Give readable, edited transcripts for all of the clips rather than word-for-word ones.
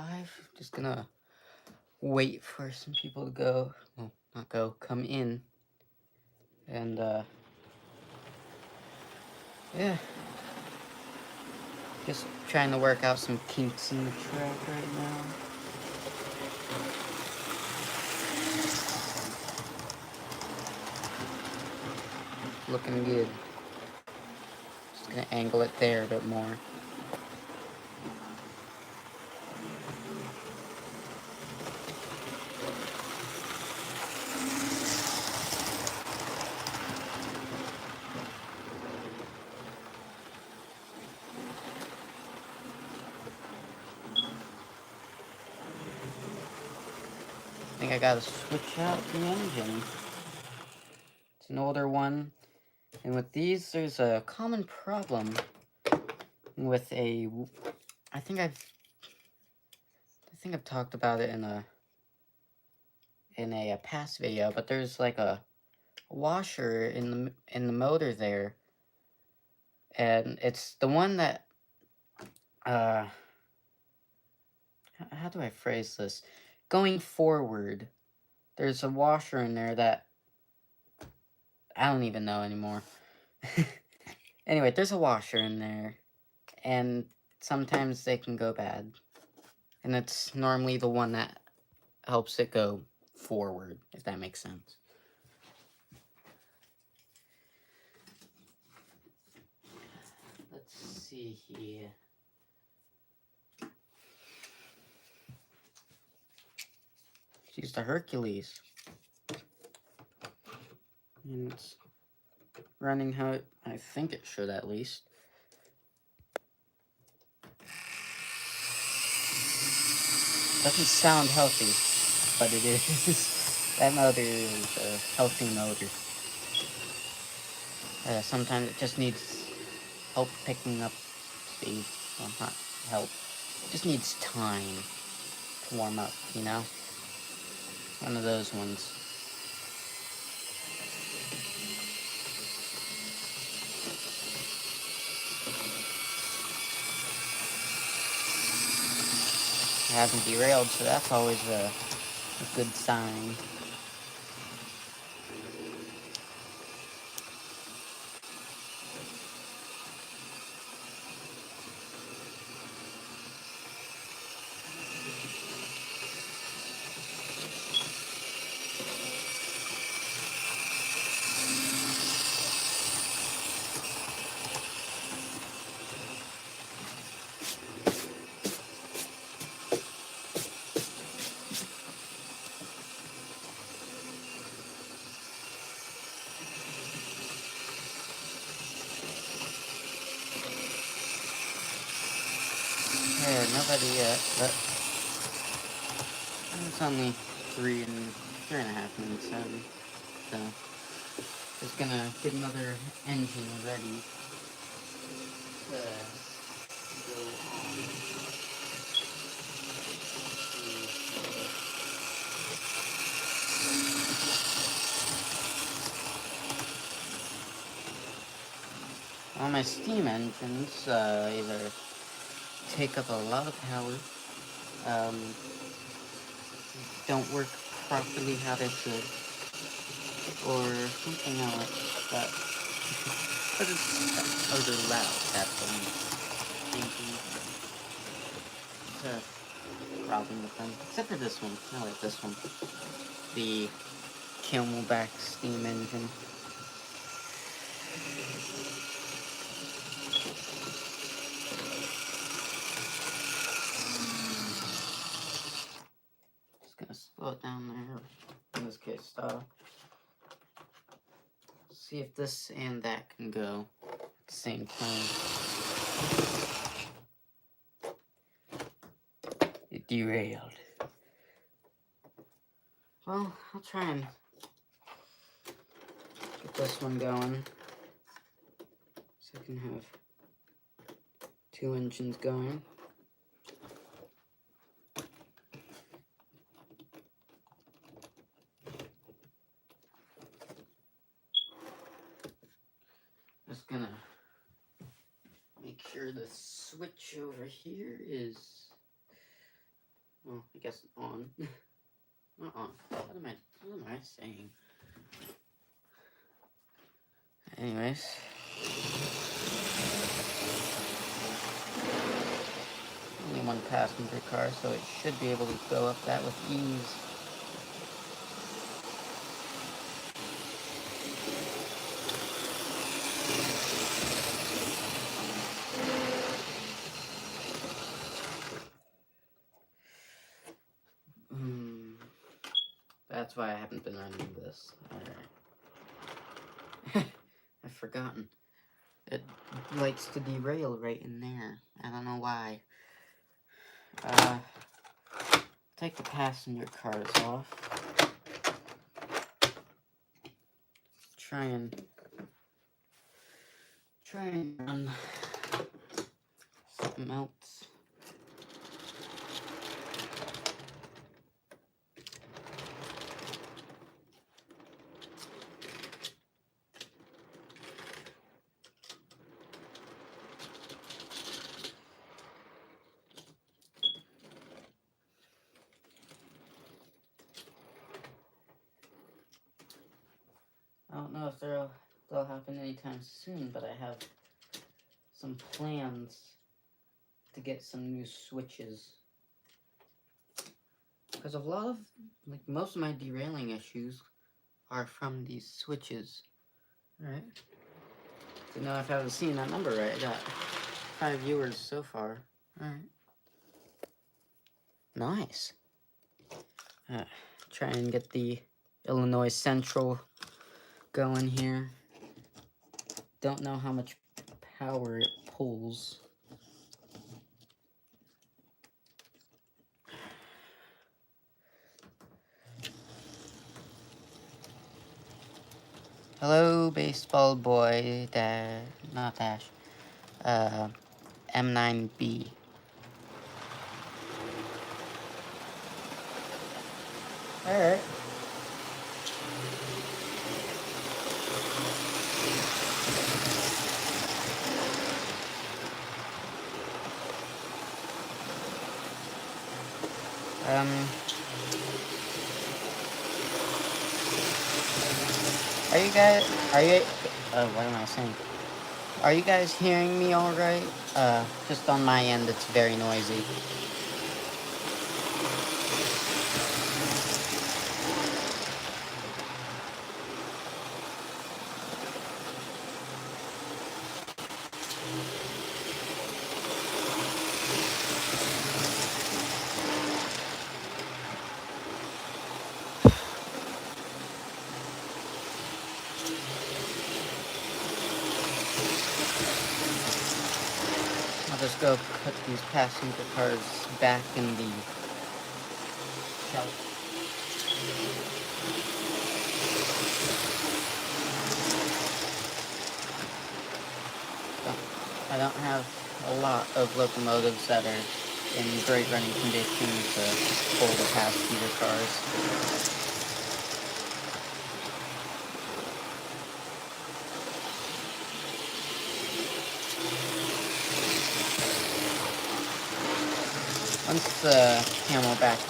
live. Just gonna wait for some people to go. Well, not go, come in. And, yeah. Just trying to work out some kinks in the track right now. Looking good. Just gonna angle it there a bit more. I think I gotta switch out the engine. It's an older one. And with these, there's a common problem with I think I've talked about it in a past video, but there's like a washer in the motor there, and it's the one that how do I phrase this? Going forward, there's a washer in there that I don't even know anymore. Anyway, there's a washer in there, and sometimes they can go bad, and it's normally the one that helps it go forward, if that makes sense. Let's see here. Use the Hercules. And it's running how I think it should, at least. Doesn't sound healthy, but it is. That motor is a healthy motor. Sometimes it just needs help picking up speed. Well, not help. It just needs time to warm up, you know? One of those ones. It hasn't derailed, so that's always a good sign. Yeah, nobody yet, but it's only 3.5 minutes in, so just gonna get another engine ready to go on. All my steam engines either take up a lot of power, don't work properly how they should, or something else, but they're loud, that's what I'm thinking. It's a problem with them, except for this one. I like this one, the Camelback steam engine. Just gonna slow it down there, in this case stop. See if this and that can go at the same time. It derailed. Well, I'll try and get this one going, so I can have 2 engines going. Just gonna make sure the switch over here is Well, I guess on. Not on. What am I saying? Anyways. Only one passenger car, so it should be able to go up that with ease. That's why I haven't been running this. Alright. I've forgotten. It likes to derail right in there. I don't know why. Take the passenger cars off. Try and run something else. I don't know if they'll happen anytime soon, but I have some plans to get some new switches. Because a lot of, like, most of my derailing issues are from these switches. Alright. Didn't know if I was seeing that number right. I got 5 viewers so far. Alright. Nice. Try and get the Illinois Central going here. Don't know how much power it pulls. Hello, baseball boy. Not Dash. M9B. Alright. What am I saying? Are you guys hearing me alright? Just on my end, it's very noisy. I'll just go put these passenger cars back in the shelf. I don't have a lot of locomotives that are in great running condition to pull the passenger cars. Once the Camelback,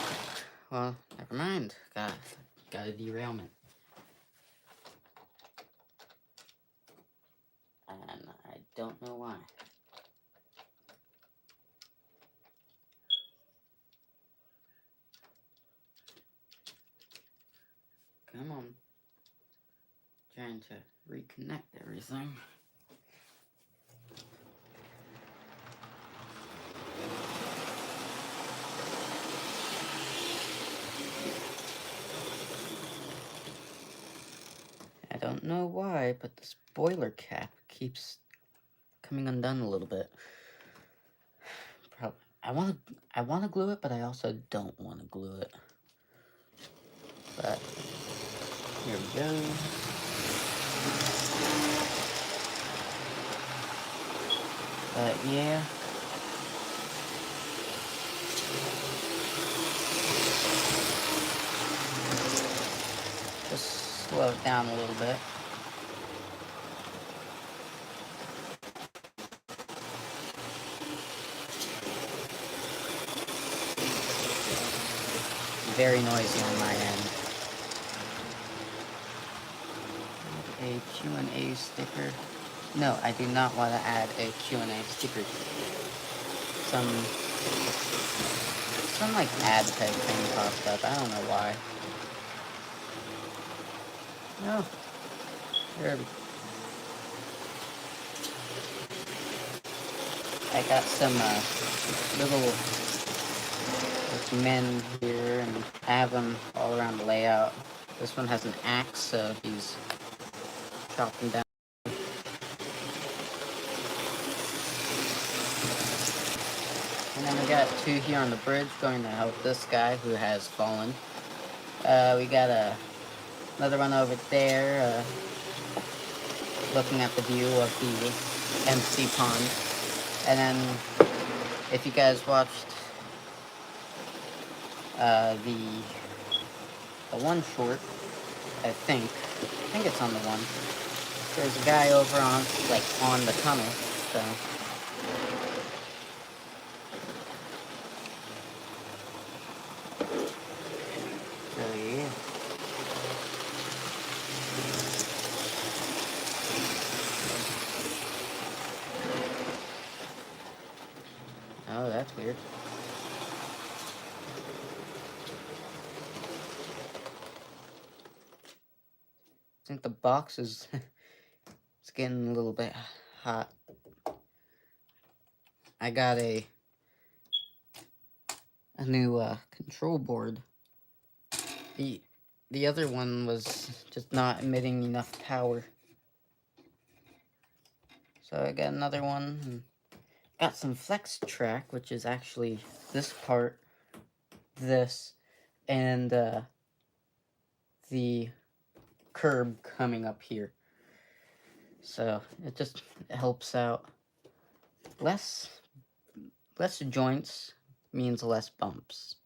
well, never mind. Got a derailment. And I don't know why. Come on. Trying to reconnect everything. I don't know why, but this boiler cap keeps coming undone a little bit. I want to glue it, but I also don't want to glue it. But here we go. But yeah. Just slow it down a little bit. very noisy on my end. A Q&A sticker. No, I do not want to add a Q&A sticker. Some like ad type thing popped up. I don't know why. No. There. I got some little men here, and I have them all around the layout. This one has an axe, so he's chopping down. And then we got two here on the bridge going to help this guy who has fallen. We got another one over there looking at the view of the MC pond. And then if you guys watched the one short, I think it's on the one. There's a guy over on the tunnel, so. So yeah. Oh, that's weird. I think the box is it's getting a little bit hot. I got a new control board. The other one was just not emitting enough power. So I got another one. And got some flex track, which is actually this part, this, and the curb coming up here. So it just helps out. Less joints means less bumps.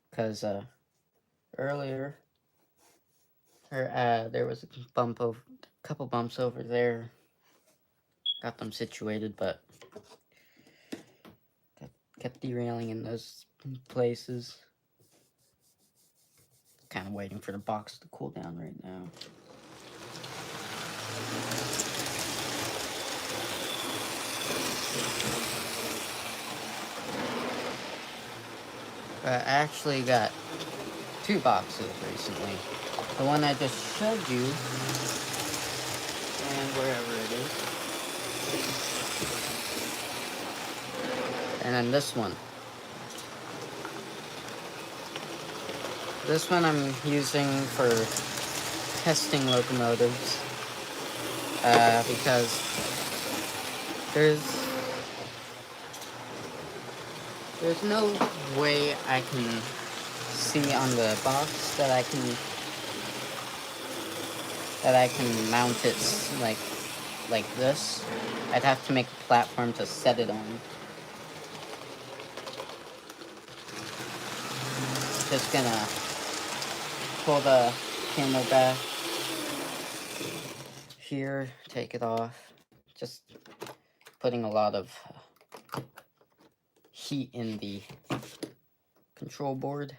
Because earlier there was a couple bumps over there. Got them situated, but kept derailing in those places. Kind of waiting for the box to cool down right now. I actually got 2 boxes recently. The one I just showed you, and wherever it is. And then this one. This one I'm using for testing locomotives. Because there's no way I can see on the box that I can mount it like this. I'd have to make a platform to set it on. Just gonna pull the camera back here, take it off. Just putting a lot of heat in the control board.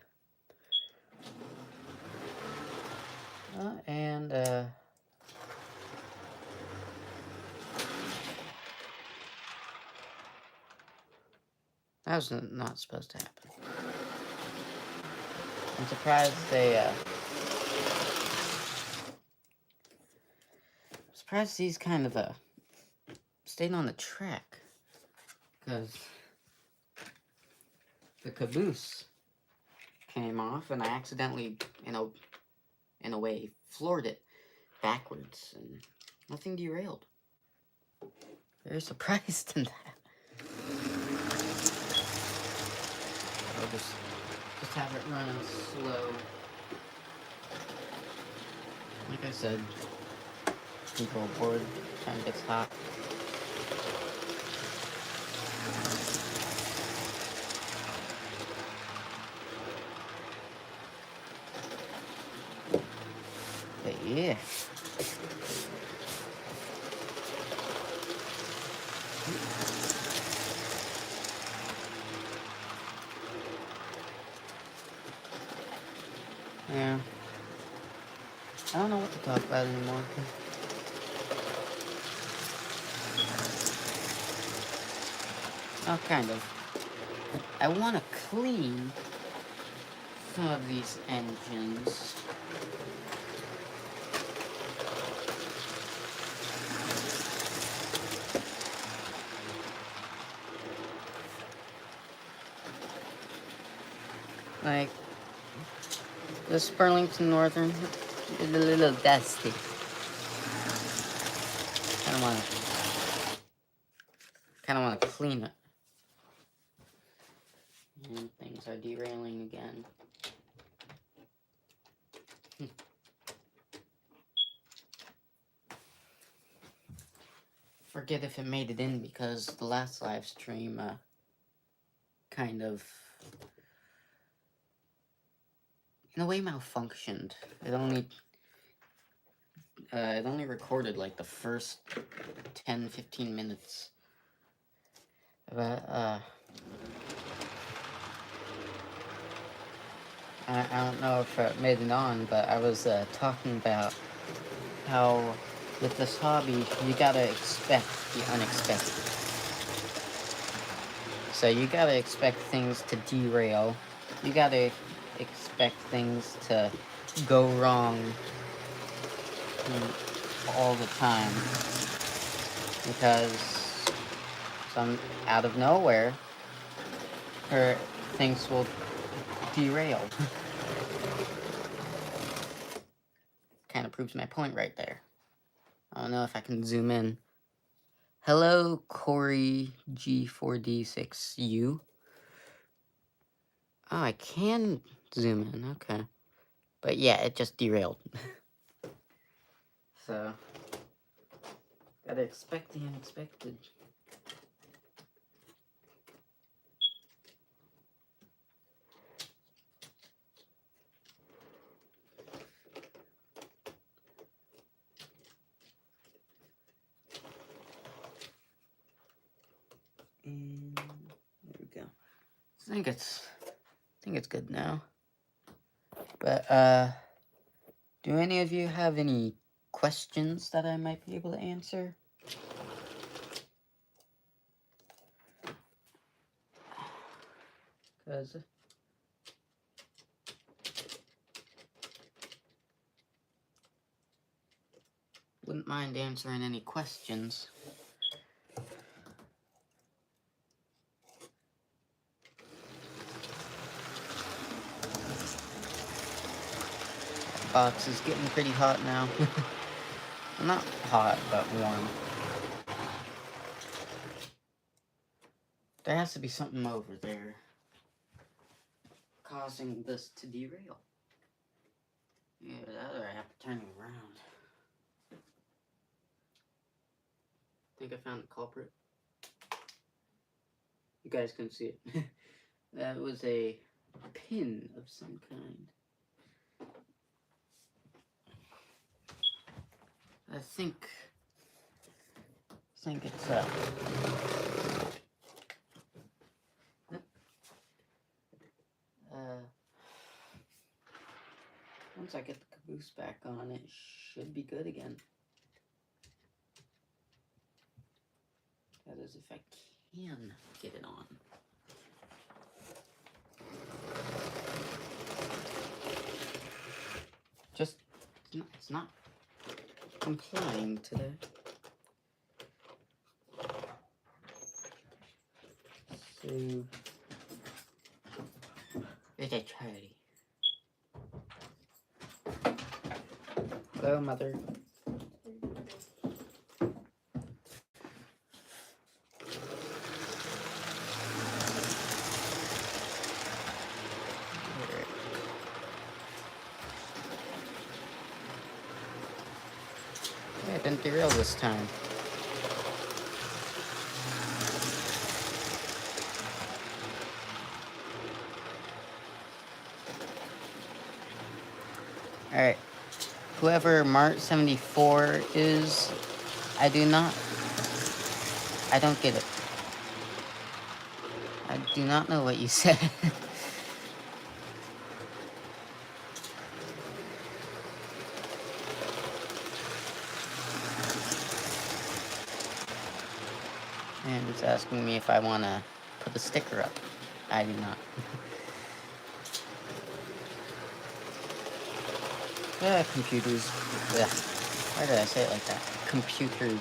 And that was not supposed to happen. I'm surprised these kind of stayed on the track, because the caboose came off and I accidentally, in a way, floored it backwards and nothing derailed. Very surprised in that. I'll just have it running slow. Like I said, control board kind of gets hot. But yeah. about anymore. Oh, kind of. I want to clean some of these engines. Like, this Burlington Northern is a little dusty. Kind of want to clean it. And things are derailing again. Forget if it made it in because the last live stream kind of in a way malfunctioned. It only recorded like the first 10-15 minutes. But I don't know if it made it on, but I was talking about how with this hobby you gotta expect the unexpected. So you gotta expect things to derail. You gotta expect things to go wrong all the time. Because some out of nowhere, things will derail. Kind of proves my point right there. I don't know if I can zoom in. Hello, Corey G4D6U. Oh, I can zoom in, okay. But yeah, it just derailed. So, gotta expect the unexpected. And there we go. I think it's good now. But do any of you have any questions that I might be able to answer? Because wouldn't mind answering any questions. Box is getting pretty hot now. Not hot, but warm. There has to be something over there causing this to derail. Yeah, that or I have to turn it around. I think I found the culprit. You guys can see it. That was a pin of some kind. I think it's once I get the caboose back on, it should be good again. That is if I can get it on. Just, it's not complying today. So, it's a charity. Hello, Mother. Yeah, it didn't derail this time. Alright. Whoever Mart74 is, I don't get it. I do not know what you said. And it's asking me if I want to put a sticker up. I do not. Computers. Ugh. Why did I say it like that? Computers.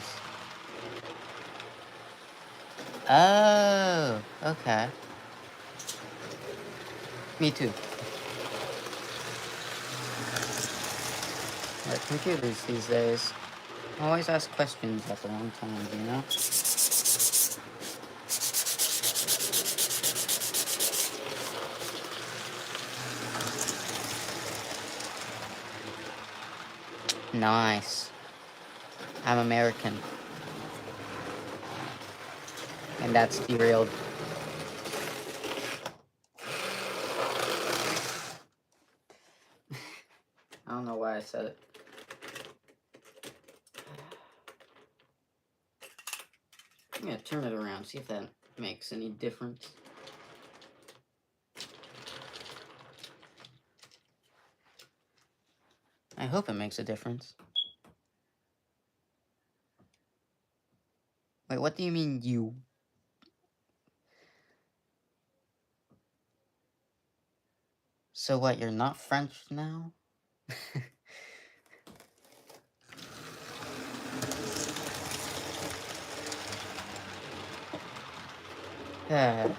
Oh, okay. Me too. Computers these days always ask questions at the wrong time, you know? Nice. I'm American. And that's derailed. I don't know why I said it. I'm gonna turn it around, see if that makes any difference. I hope it makes a difference. Wait, what do you mean, you? So what, you're not French now? Yeah.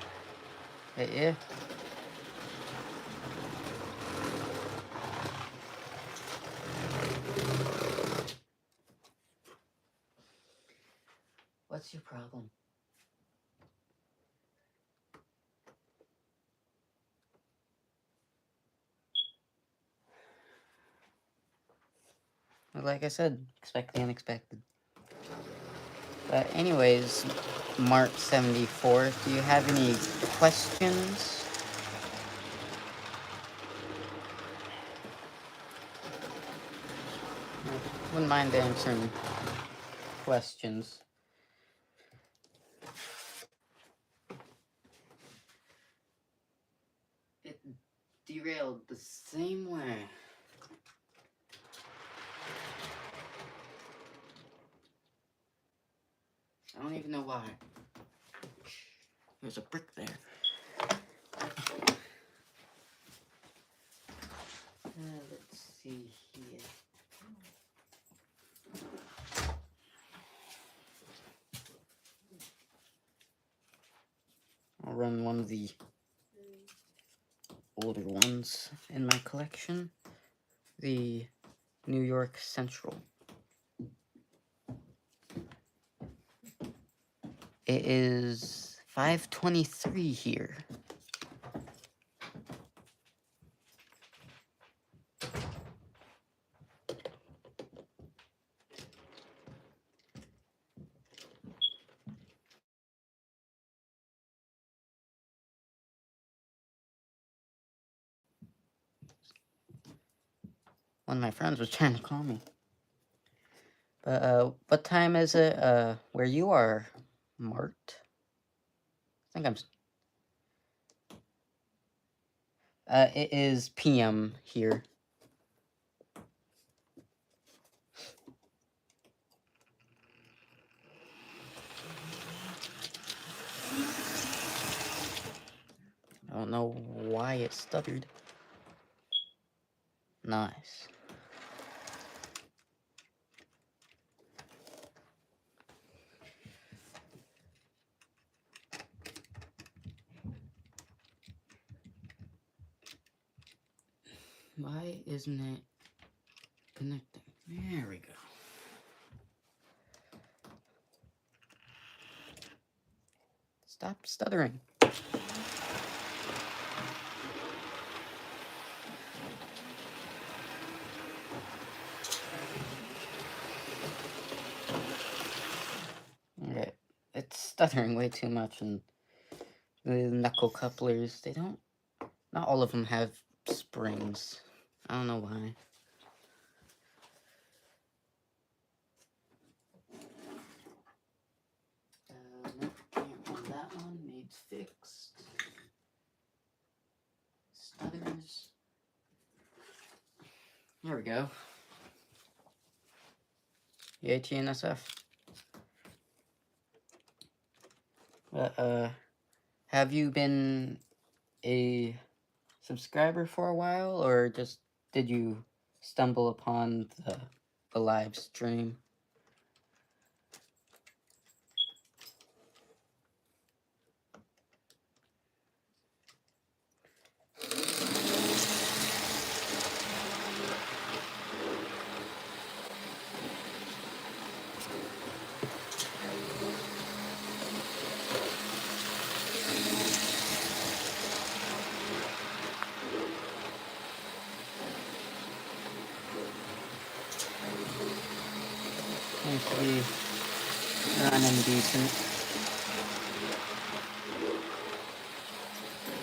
Yeah. What's your problem? Like I said, expect the unexpected. But anyways, Mark74, do you have any questions? Wouldn't mind answering questions. It derailed the same way. I don't even know why. There's a brick there. Let's see here. I'll run one of the older ones in my collection. The New York Central. It is 5:23 here. One of my friends was trying to call me. But, what time is it, where you are, Mart? I think it is PM here. I don't know why it stuttered. Nice. Why isn't it connecting? There we go. Stop stuttering. Okay, it's stuttering way too much, and the knuckle couplers, they don't, not all of them have springs. I don't know why. Nope, can't run that one, needs fixed. Stutters. There we go. The ATNSF. Have you been a subscriber for a while, or just did you stumble upon the live stream? Seems to be running decent.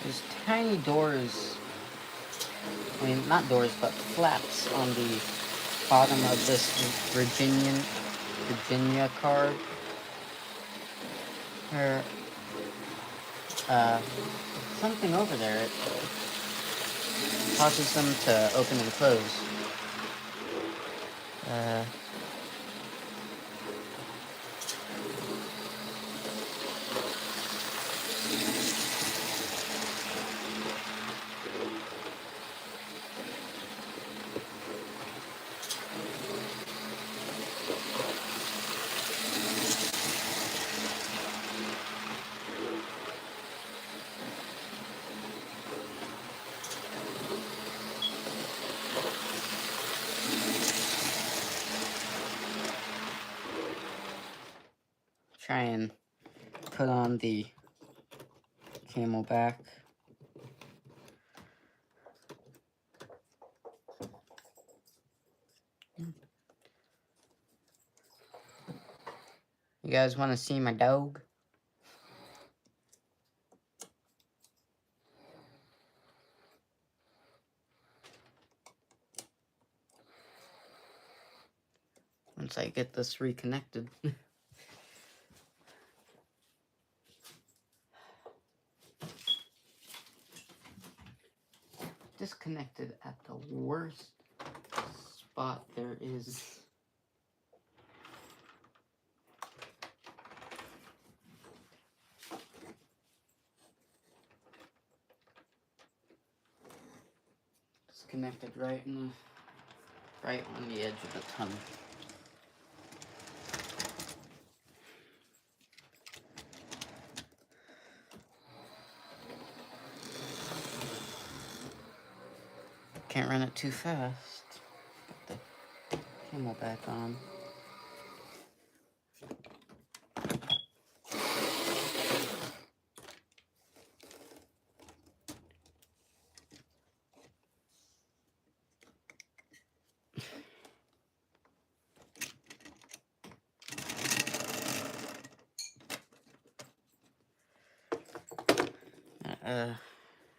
There's tiny doors, I mean, not doors, but flaps on the bottom of this Virginia card. Or, something over there. It causes them to open and close. Try and put on the Camelback. You guys want to see my dog? Once I get this reconnected. Disconnected at the worst spot there is. Disconnected right on the edge of the tunnel. Can't run it too fast. Put the Camelback on.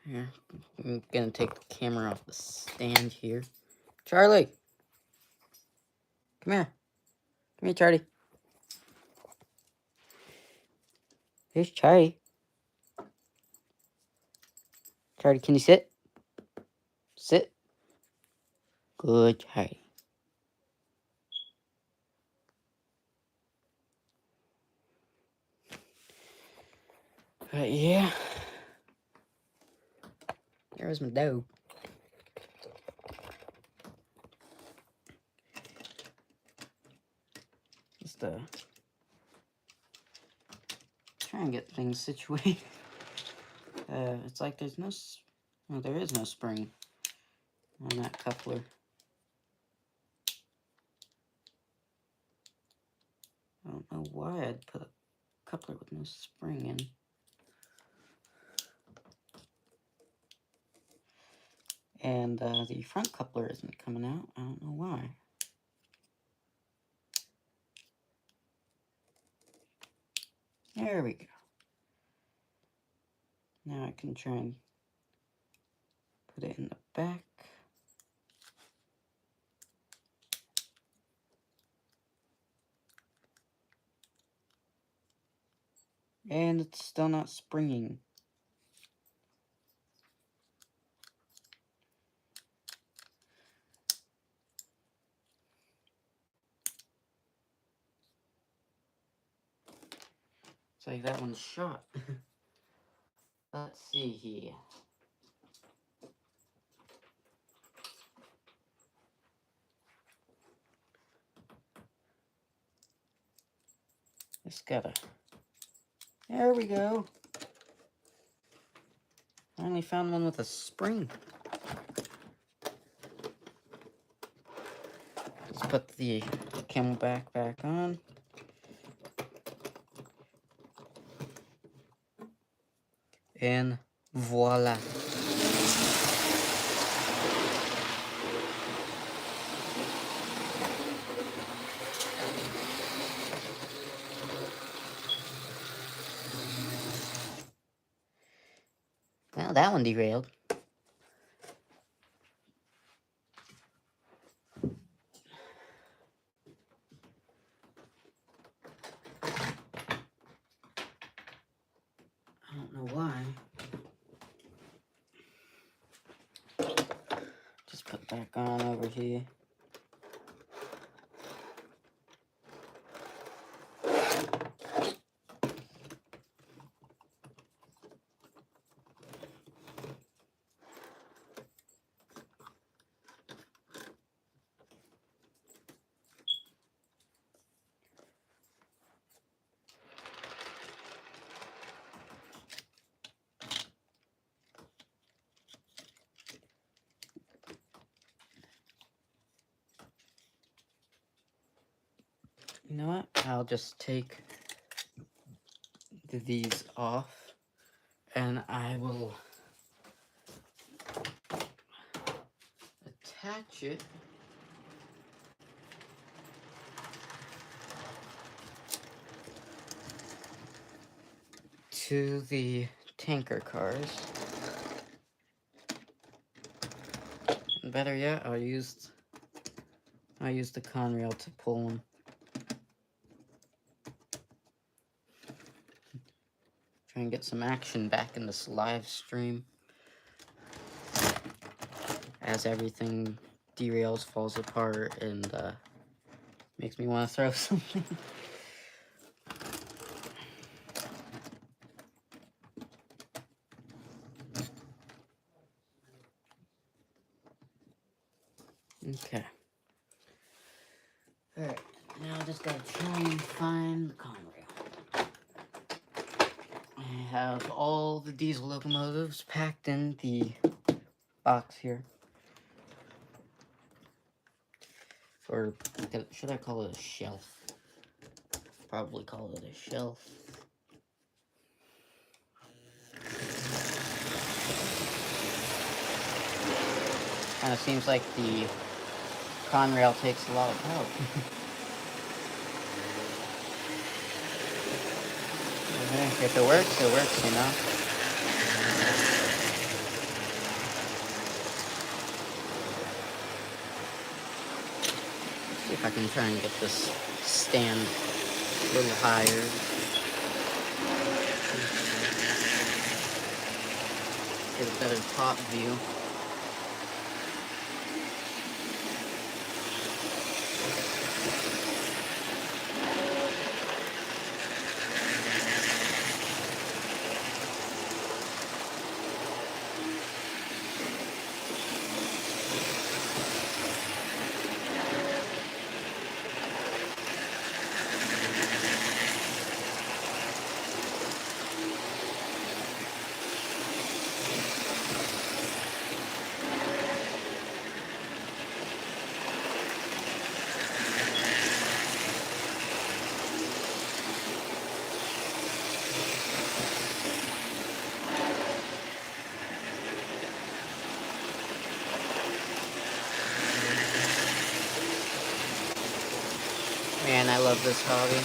Here. I'm gonna take the camera off the stand here. Charlie! Come here. Come here, Charlie. Here's Charlie. Charlie, can you sit? Sit. Good, Charlie. But yeah. There's my dog. Just try and get things situated. It's like there's no, well, there is no spring on that coupler. I don't know why I'd put a coupler with no spring in. And the front coupler isn't coming out. I don't know why. There we go. Now I can try and put it in the back. And it's still not springing. Looks like that one's shot. Let's see here. Just gotta... There we go. Finally found one with a spring. Let's put the CamelBak back on. And voila. Well, that one derailed. I don't know why. Just put back on over here. You know what? I'll just take these off and I will attach it to the tanker cars. And better yet, I'll use the Conrail to pull them. Try and get some action back in this live stream as everything derails, falls apart, and makes me want to throw something. Okay. Alright, now I just gotta try and find the Conrail. I have all the diesel locomotives packed in the box here. Or should I call it a shelf? Probably call it a shelf. Kind of seems like the Conrail takes a lot of help. If it works, you know? Let's see if I can try and get this stand a little higher. Get a better top view. Man, I love this hobby.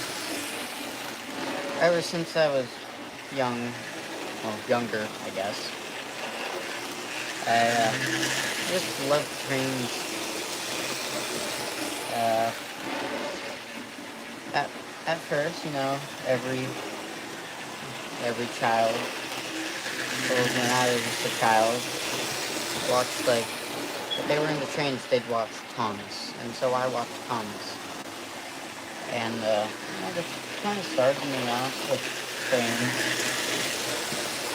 Ever since I was young, well, younger, I guess, I just love trains. At first, you know, every child, well, when I was just a child, watched, like, if they were in the trains, they'd watch Thomas, and so I watched Thomas. And, that just kind of started me off with trains.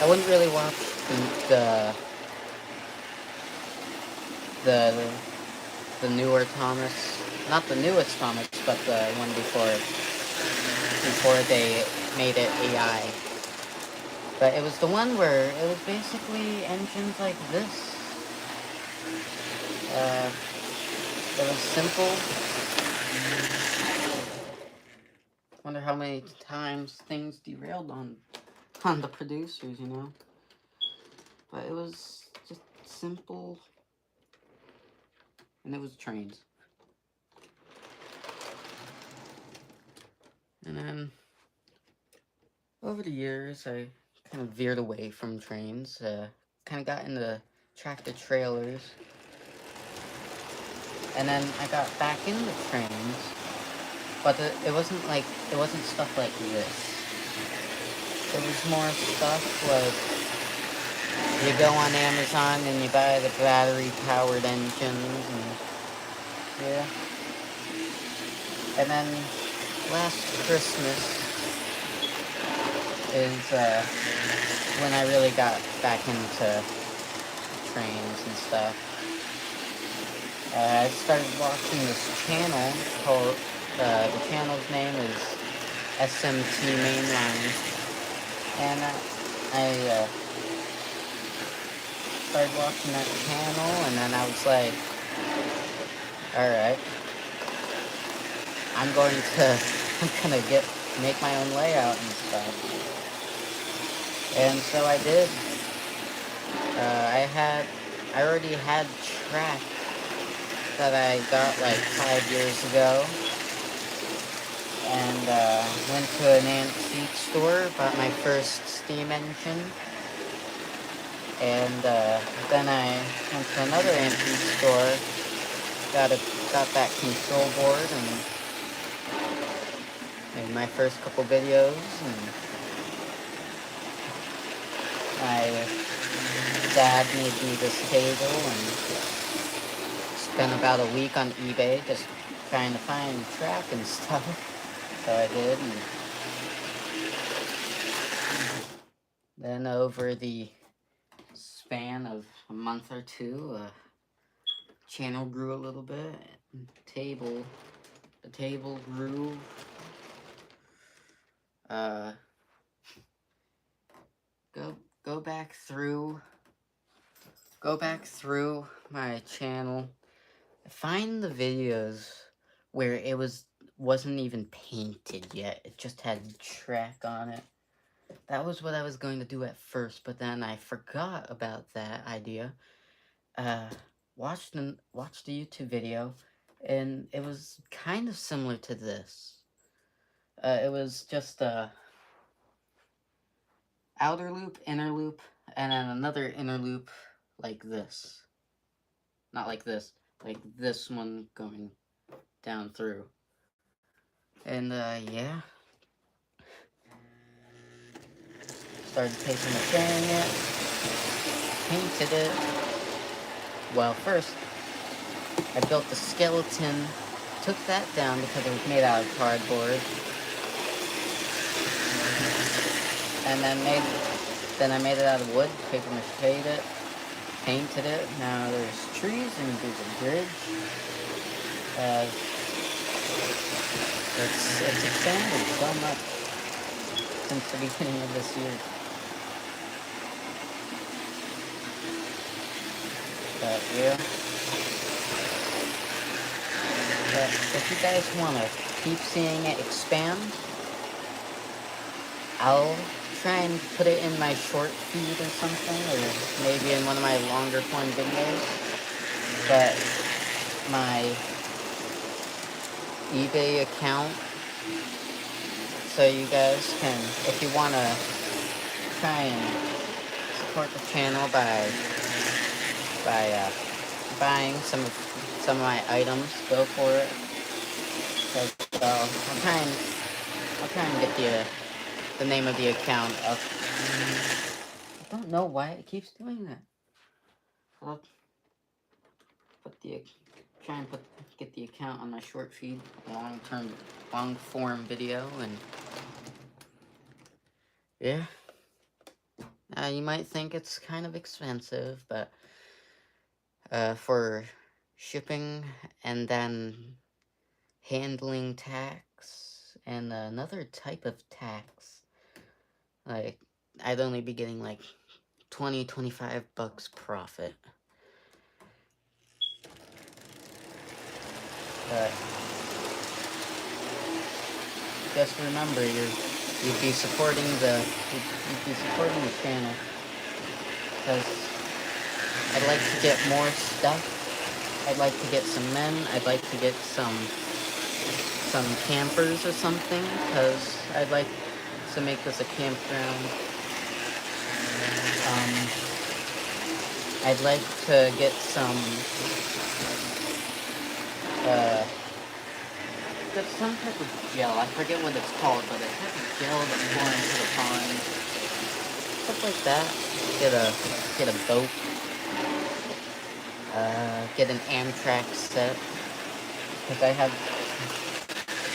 I wouldn't really watch the newer Thomas, not the newest Thomas, but the one before they made it AI. But it was the one where it was basically engines like this. It was simple. Wonder how many times things derailed on the producers, you know. But it was just simple, and it was trains. And then over the years, I kind of veered away from trains. Kind of got into tractor trailers. And then I got back into trains, but it wasn't stuff like this. It was more stuff like, you go on Amazon and you buy the battery-powered engines, and yeah. And then last Christmas is when I really got back into trains and stuff. I started watching this channel called, the channel's name is SMT Mainline, and I started watching that channel, and then I was like, alright, I'm gonna make my own layout and stuff. And so I did. I already had track that I got like 5 years ago, and went to an antique store, bought my first steam engine, and then I went to another antique store, got that control board, and made my first couple videos, and my dad made me this table, and spent about a week on eBay just trying to find track and stuff. So I did, and then over the span of a month or two, channel grew a little bit. The table grew. Go back through my channel. Find the videos where it wasn't even painted yet. It just had track on it. That was what I was going to do at first, but then I forgot about that idea. Watched the YouTube video, and it was kind of similar to this. It was just outer loop, inner loop, and then another inner loop like this. Not like this, like this one going down through. And yeah. Started paper macheing it, painted it. Well, first, I built the skeleton, took that down because it was made out of cardboard. And then I made it out of wood, paper macheed it, painted it. Now there's trees and there's a bridge. It's expanded so much since the beginning of this year. But yeah. But if you guys want to keep seeing it expand, I'll try and put it in my short feed or something, or maybe in one of my longer form videos. But my eBay account, so you guys can, if you want to try and support the channel by buying some of my items, go for it. So I'll try and get the name of the account up. I don't know why it keeps doing that. I'll get the account on my short feed, long form video, and yeah. You might think it's kind of expensive, but for shipping and then handling tax and another type of tax, like, I'd only be getting like 25 bucks profit. But just remember, you'd be supporting the channel, because I'd like to get more stuff. I'd like to get some men. I'd like to get some campers or something, because I'd like to make this a campground. I'd like to get some there's some type of gel. I forget what it's called, but a type of gel that's going into the pond. Stuff like that. Get a boat. Get an Amtrak set. Because I have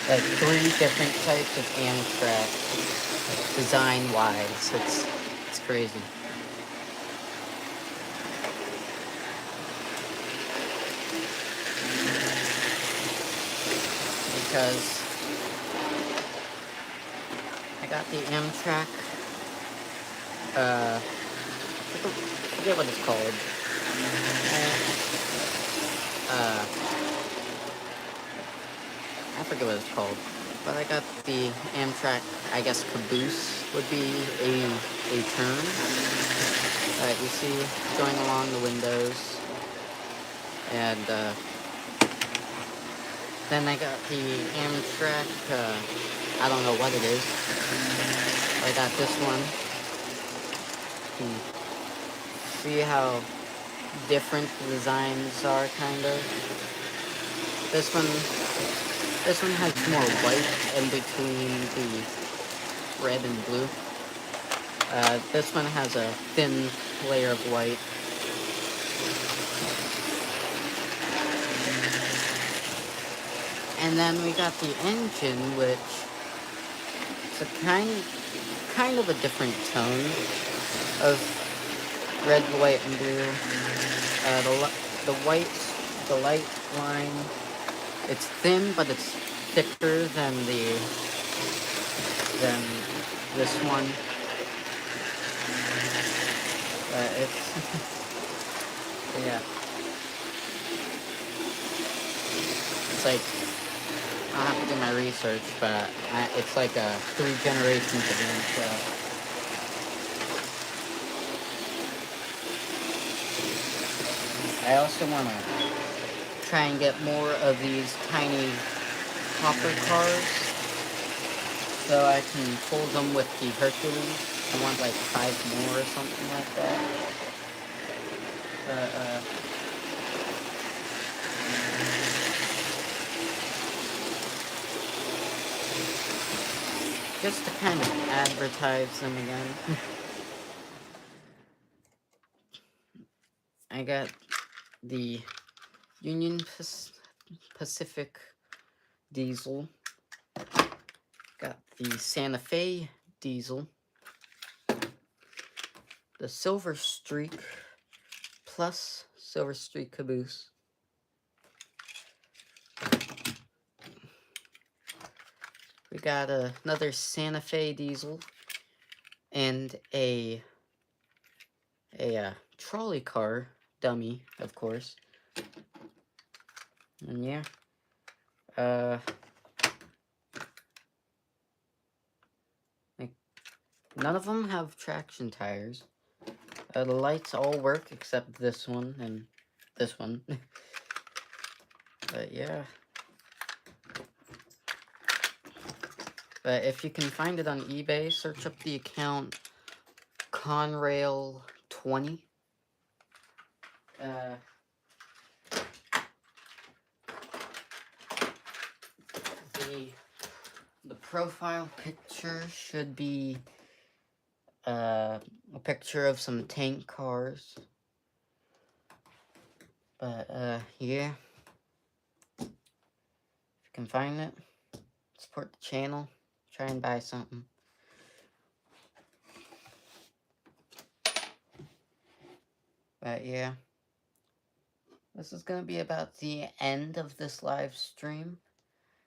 like 3 different types of Amtrak design-wise. It's crazy. Because I got the Amtrak, I forget what it's called. I forget what it's called. But I got the Amtrak, I guess caboose would be a term. You see, going along the windows. And, then I got the Amtrak, I don't know what it is. I got this one. You can see how different the designs are, kind of. This one has more white in between the red and blue. This one has a thin layer of white. And then we got the engine, which is a kind of a different tone of red, white, and blue. The light line, it's thin, but it's thicker than this one. It's yeah. It's like, I'll have to do my research, but it's like 3 generations of Amtrak. I also want to try and get more of these tiny hopper cars, so I can pull them with the Hercules. I want like 5 more or something like that. Just to kind of advertise them again. I got the Union Pacific diesel. Got the Santa Fe diesel. The Silver Streak plus Silver Streak caboose. We got another Santa Fe diesel and a trolley car dummy, of course. And yeah, like, none of them have traction tires. The lights all work except this one and this one. But yeah. But if you can find it on eBay, search up the account Conrail20. The profile picture should be a picture of some tank cars. But yeah, if you can find it, support the channel, try and buy something. But yeah, this is going to be about the end of this live stream,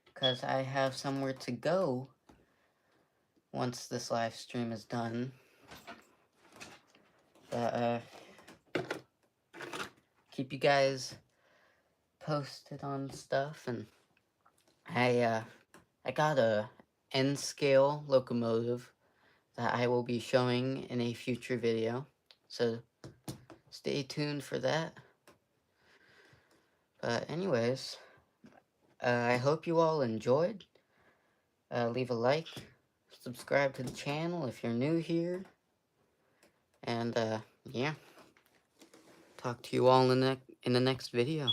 because I have somewhere to go once this live stream is done. But, keep you guys posted on stuff, and I got a N-scale locomotive that I will be showing in a future video, so stay tuned for that. But anyways, I hope you all enjoyed. Leave a like, subscribe to the channel if you're new here, and yeah, talk to you all in the next video.